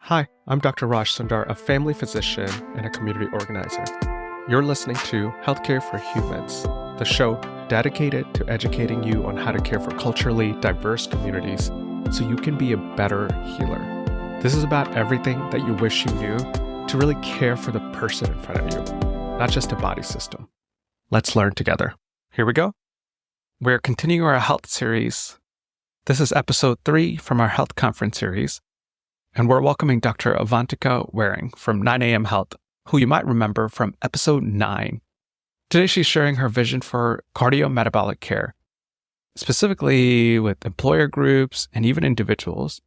Hi, I'm Dr. Raj Sundar, a family physician and a community organizer. You're listening to Healthcare for Humans, the show dedicated to educating you on how to care for culturally diverse communities so you can be a better healer. This is about everything that you wish you knew to really care for the person in front of you, not just a body system. Let's learn together. Here we go. We're continuing our health series. This is episode 3 from our health conference series. And we're welcoming Dr. Avantika Waring from 9am Health, who you might remember from episode 9. Today, she's sharing her vision for cardiometabolic care, specifically with employer groups and even individuals,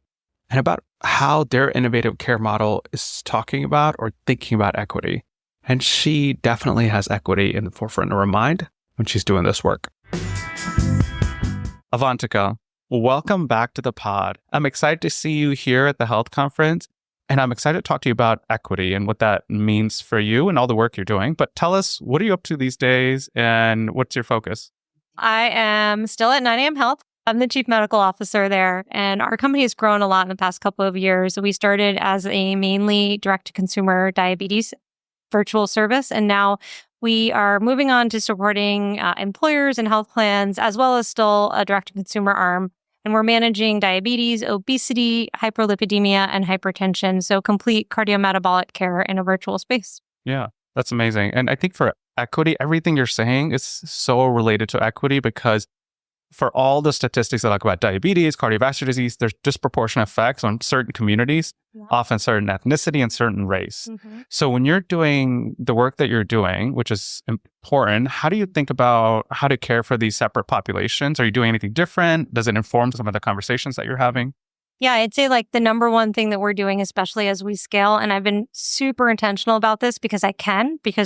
and about how their innovative care model is talking about or thinking about equity. And she definitely has equity in the forefront of her mind when she's doing this work. Avantika, welcome back to the pod. I'm excited to see you here at the health conference, and I'm excited to talk to you about equity and what that means for you and all the work you're doing. But tell us, what are you up to these days and what's your focus? I am still at 9am Health. I'm the chief medical officer there, and our company has grown a lot in the past couple of years. We started as a mainly direct-to-consumer diabetes virtual service, and now we are moving on to supporting employers and health plans, as well as still a direct-to-consumer arm. And we're managing diabetes, obesity, hyperlipidemia, and hypertension. So complete cardiometabolic care in a virtual space. Yeah, that's amazing. And I think for equity, everything you're saying is so related to equity because for all the statistics that talk about diabetes, cardiovascular disease, there's disproportionate effects on certain communities, often certain ethnicity and certain race. Mm-hmm. So when you're doing the work that you're doing, which is important, how do you think about how to care for these separate populations? Are you doing anything different? Does it inform some of the conversations that you're having? Yeah, I'd say like the number one thing that we're doing, especially as we scale, and I've been super intentional about this because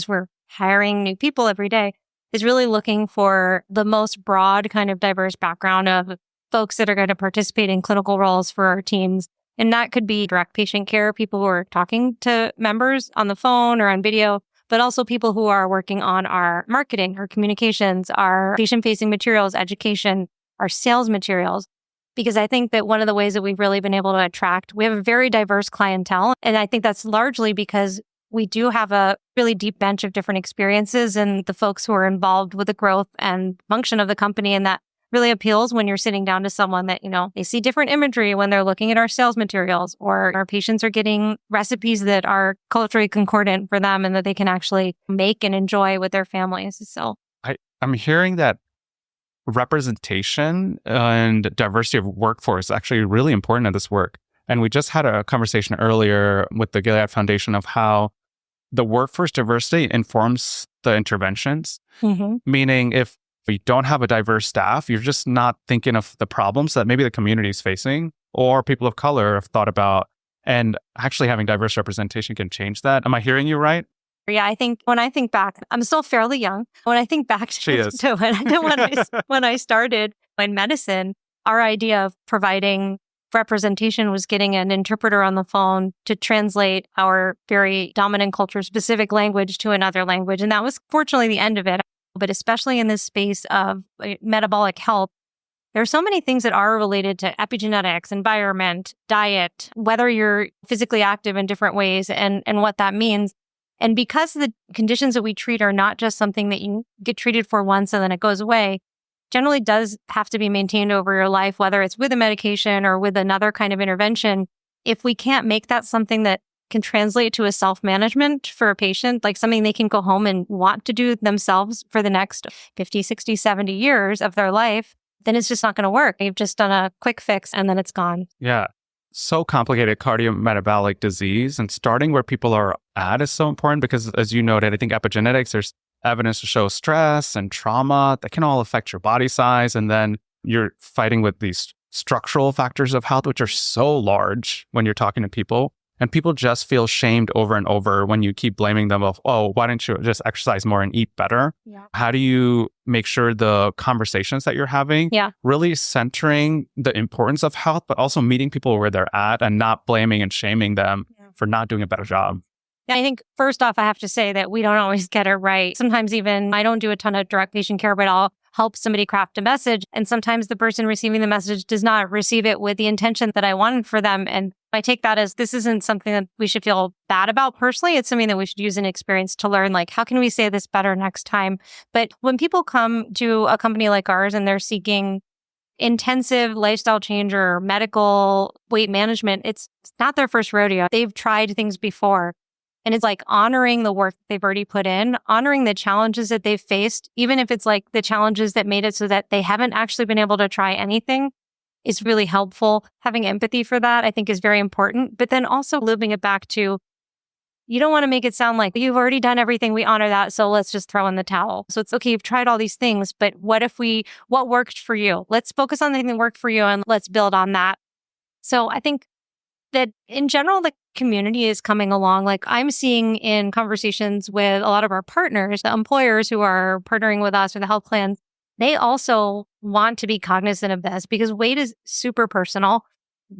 we're hiring new people every day, is really looking for the most broad kind of diverse background of folks that are going to participate in clinical roles for our teams. And that could be direct patient care, people who are talking to members on the phone or on video, but also people who are working on our marketing, our communications, our patient-facing materials, education, our sales materials. Because I think that one of the ways that we've really been able to attract, we have a very diverse clientele. And I think that's largely because we do have a really deep bench of different experiences and the folks who are involved with the growth and function of the company. And that really appeals when you're sitting down to someone that, they see different imagery when they're looking at our sales materials, or our patients are getting recipes that are culturally concordant for them and that they can actually make and enjoy with their families. So I'm hearing that representation and diversity of workforce is actually really important in this work. And we just had a conversation earlier with the Gilead Foundation of how the workforce diversity informs the interventions, meaning if we don't have a diverse staff, you're just not thinking of the problems that maybe the community is facing or people of color have thought about. And actually having diverse representation can change that. Am I hearing you right? Yeah, I think when I think back, I'm still fairly young. When I think back to when I started in medicine, our idea of providing representation was getting an interpreter on the phone to translate our very dominant culture-specific language to another language. And that was fortunately the end of it. But especially in this space of metabolic health, there are so many things that are related to epigenetics, environment, diet, whether you're physically active in different ways and what that means. And because the conditions that we treat are not just something that you get treated for once and then it goes away, generally does have to be maintained over your life, whether it's with a medication or with another kind of intervention. If we can't make that something that can translate to a self-management for a patient, like something they can go home and want to do themselves for the next 50, 60, 70 years of their life, then it's just not going to work. You've just done a quick fix and then it's gone. Yeah. So complicated cardiometabolic disease, and starting where people are at is so important because, as you noted, I think epigenetics, there's evidence to show stress and trauma that can all affect your body size. And then you're fighting with these structural factors of health, which are so large when you're talking to people. And people just feel shamed over and over when you keep blaming them of, oh, why don't you just exercise more and eat better? Yeah. How do you make sure the conversations that you're having really centering the importance of health, but also meeting people where they're at and not blaming and shaming them for not doing a better job? I think first off, I have to say that we don't always get it right. Sometimes even I don't do a ton of direct patient care, but I'll help somebody craft a message. And sometimes the person receiving the message does not receive it with the intention that I wanted for them. And I take that as this isn't something that we should feel bad about personally. It's something that we should use an experience to learn, like, how can we say this better next time? But when people come to a company like ours and they're seeking intensive lifestyle change or medical weight management, it's not their first rodeo. They've tried things before. And it's like honoring the work they've already put in, honoring the challenges that they've faced, even if it's like the challenges that made it so that they haven't actually been able to try anything, is really helpful. Having empathy for that, I think, is very important. But then also looping it back to, you don't want to make it sound like you've already done everything. We honor that. So let's just throw in the towel. So it's okay. You've tried all these things, but what worked for you? Let's focus on the thing that worked for you and let's build on that. So I think that in general, the community is coming along. Like I'm seeing in conversations with a lot of our partners, the employers who are partnering with us or the health plans, they also want to be cognizant of this because weight is super personal.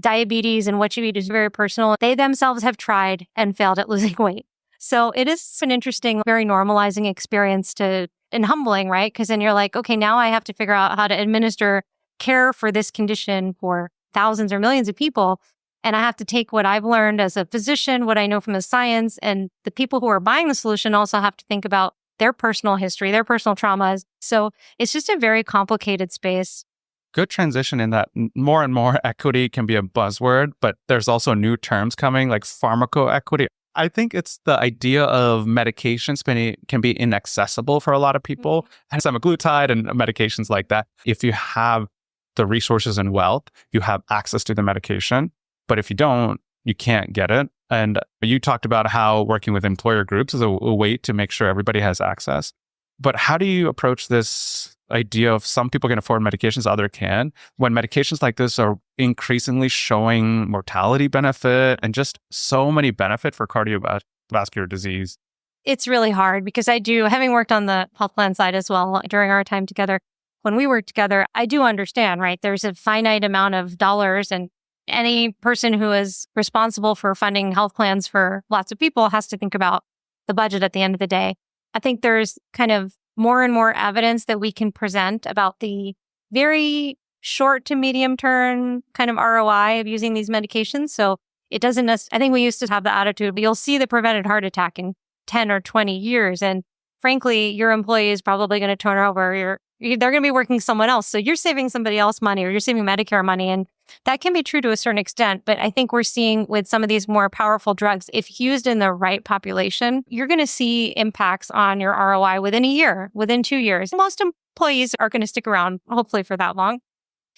Diabetes and what you eat is very personal. They themselves have tried and failed at losing weight. So it is an interesting, very normalizing experience and humbling, right? Because then you're like, okay, now I have to figure out how to administer care for this condition for thousands or millions of people. And I have to take what I've learned as a physician, what I know from the science, and the people who are buying the solution also have to think about their personal history, their personal traumas. So it's just a very complicated space. Good transition in that more and more equity can be a buzzword, but there's also new terms coming like pharmacoequity. I think it's the idea of medications can be inaccessible for a lot of people, and semaglutide and medications like that. If you have the resources and wealth, you have access to the medication. But if you don't, you can't get it. And you talked about how working with employer groups is a way to make sure everybody has access. But how do you approach this idea of some people can afford medications, others can, when medications like this are increasingly showing mortality benefit and just so many benefit for cardiovascular disease? It's really hard because having worked on the health plan side as well during our time together, when we work together, I do understand, right? There's a finite amount of dollars, and any person who is responsible for funding health plans for lots of people has to think about the budget at the end of the day. I think there's kind of more and more evidence that we can present about the very short to medium term kind of ROI of using these medications. So it doesn't I think we used to have the attitude, but you'll see the prevented heart attack in 10 or 20 years. And frankly, your employee is probably going to turn over. They're going to be working someone else. So you're saving somebody else money or you're saving Medicare money. And that can be true to a certain extent. But I think we're seeing with some of these more powerful drugs, if used in the right population, you're going to see impacts on your ROI within a year, within 2 years. Most employees are going to stick around, hopefully, for that long.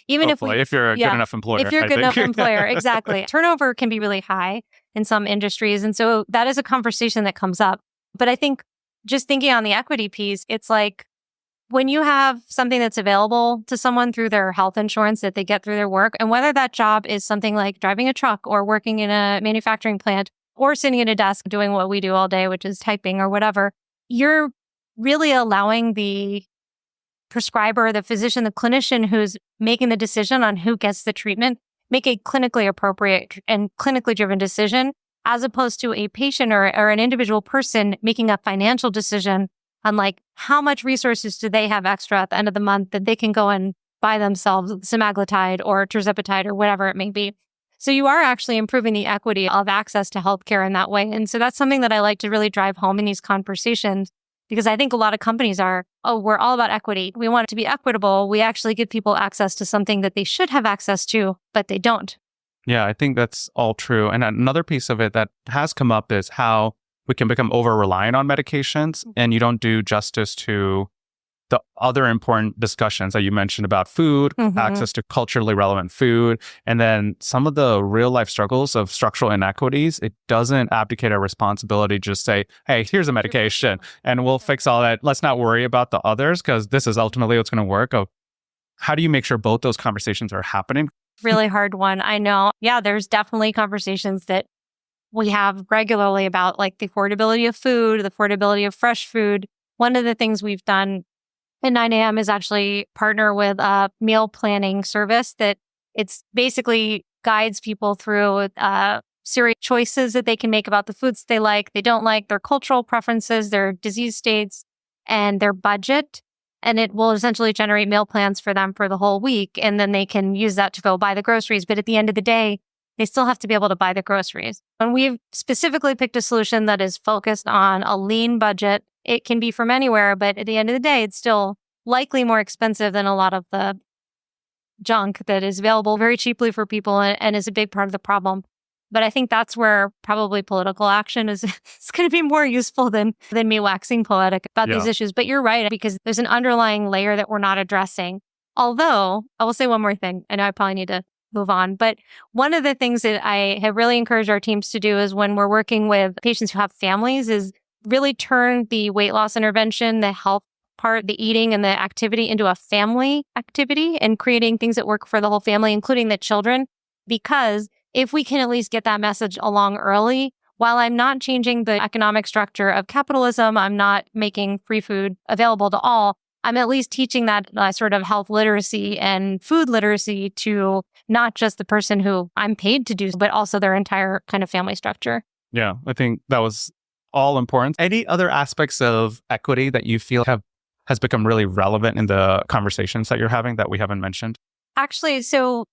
If you're a good enough employer. If you're a good enough employer, exactly. Turnover can be really high in some industries. And so that is a conversation that comes up. But I think just thinking on the equity piece, it's like, when you have something that's available to someone through their health insurance that they get through their work, and whether that job is something like driving a truck or working in a manufacturing plant or sitting at a desk doing what we do all day, which is typing or whatever, you're really allowing the prescriber, the physician, the clinician who's making the decision on who gets the treatment, make a clinically appropriate and clinically driven decision, as opposed to a patient or an individual person making a financial decision on like how much resources do they have extra at the end of the month that they can go and buy themselves semaglutide or tirzepatide or whatever it may be. So you are actually improving the equity of access to healthcare in that way. And so that's something that I like to really drive home in these conversations, because I think a lot of companies we're all about equity. We want it to be equitable. We actually give people access to something that they should have access to, but they don't. Yeah, I think that's all true. And another piece of it that has come up is how we can become over-reliant on medications, and you don't do justice to the other important discussions that you mentioned about food, access to culturally relevant food, and then some of the real-life struggles of structural inequities. It doesn't abdicate our responsibility to just say, hey, here's a medication, and we'll fix all that. Let's not worry about the others, because this is ultimately what's going to work. How do you make sure both those conversations are happening? Really hard one. I know. Yeah, there's definitely conversations that we have regularly about like the affordability of food, the affordability of fresh food. One of the things we've done at 9 a.m. is actually partner with a meal planning service that it's basically guides people through series choices that they can make about the foods they don't like, their cultural preferences, their disease states, and their budget. And it will essentially generate meal plans for them for the whole week. And then they can use that to go buy the groceries. But at the end of the day, they still have to be able to buy the groceries. And we've specifically picked a solution that is focused on a lean budget. It can be from anywhere, but at the end of the day, it's still likely more expensive than a lot of the junk that is available very cheaply for people and is a big part of the problem. But I think that's where probably political action is it's going to be more useful than me waxing poetic about these issues. But you're right, because there's an underlying layer that we're not addressing. Although, I will say one more thing. I know I probably need to move on. But one of the things that I have really encouraged our teams to do is when we're working with patients who have families is really turn the weight loss intervention, the health part, the eating and the activity into a family activity and creating things that work for the whole family, including the children. Because if we can at least get that message along early, while I'm not changing the economic structure of capitalism, I'm not making free food available to all, I'm at least teaching that sort of health literacy and food literacy to not just the person who I'm paid to do, but also their entire kind of family structure. Yeah, I think that was all important. Any other aspects of equity that you feel has become really relevant in the conversations that you're having that we haven't mentioned? Actually, so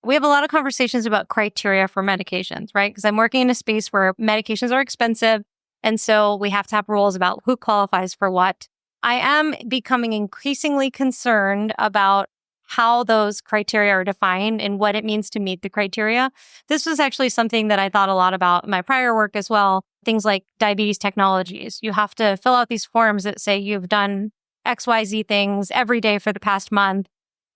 we have a lot of conversations about criteria for medications, right? Because I'm working in a space where medications are expensive. And so we have to have rules about who qualifies for what. I am becoming increasingly concerned about how those criteria are defined and what it means to meet the criteria. This was actually something that I thought a lot about in my prior work as well. Things like diabetes technologies. You have to fill out these forms that say you've done XYZ things every day for the past month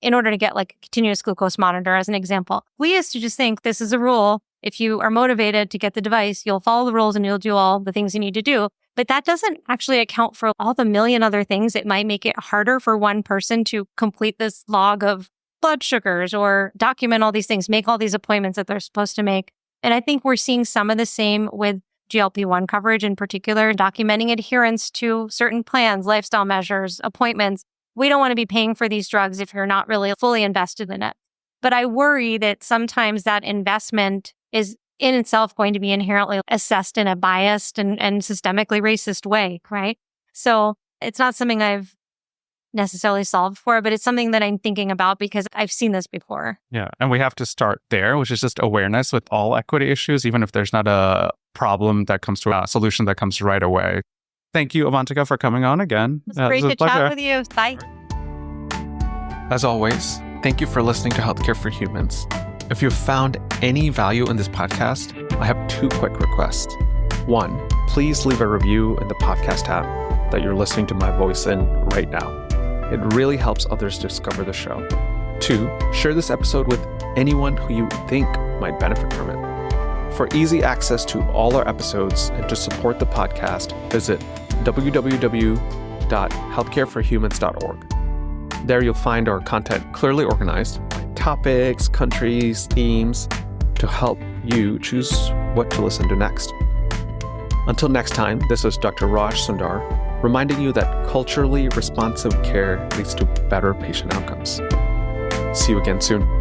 in order to get like a continuous glucose monitor as an example. We used to just think this is a rule. If you are motivated to get the device, you'll follow the rules and you'll do all the things you need to do. But that doesn't actually account for all the million other things that might make it harder for one person to complete this log of blood sugars or document all these things, make all these appointments that they're supposed to make. And I think we're seeing some of the same with GLP-1 coverage in particular, documenting adherence to certain plans, lifestyle measures, appointments. We don't want to be paying for these drugs if you're not really fully invested in it. But I worry that sometimes that investment is in itself going to be inherently assessed in a biased and systemically racist way, right? So it's not something I've necessarily solved for, but it's something that I'm thinking about because I've seen this before. Yeah. And we have to start there, which is just awareness with all equity issues, even if there's not a problem that comes to a solution that comes right away. Thank you, Avantika, for coming on again. It was great to chat with you. Bye. As always, thank you for listening to Healthcare for Humans. If you've found any value in this podcast, I have two quick requests. One, please leave a review in the podcast app that you're listening to my voice in right now. It really helps others discover the show. Two, share this episode with anyone who you think might benefit from it. For easy access to all our episodes and to support the podcast, visit www.healthcareforhumans.org. There you'll find our content clearly organized by topics, countries, themes, to help you choose what to listen to next. Until next time, this is Dr. Raj Sundar, reminding you that culturally responsive care leads to better patient outcomes. See you again soon.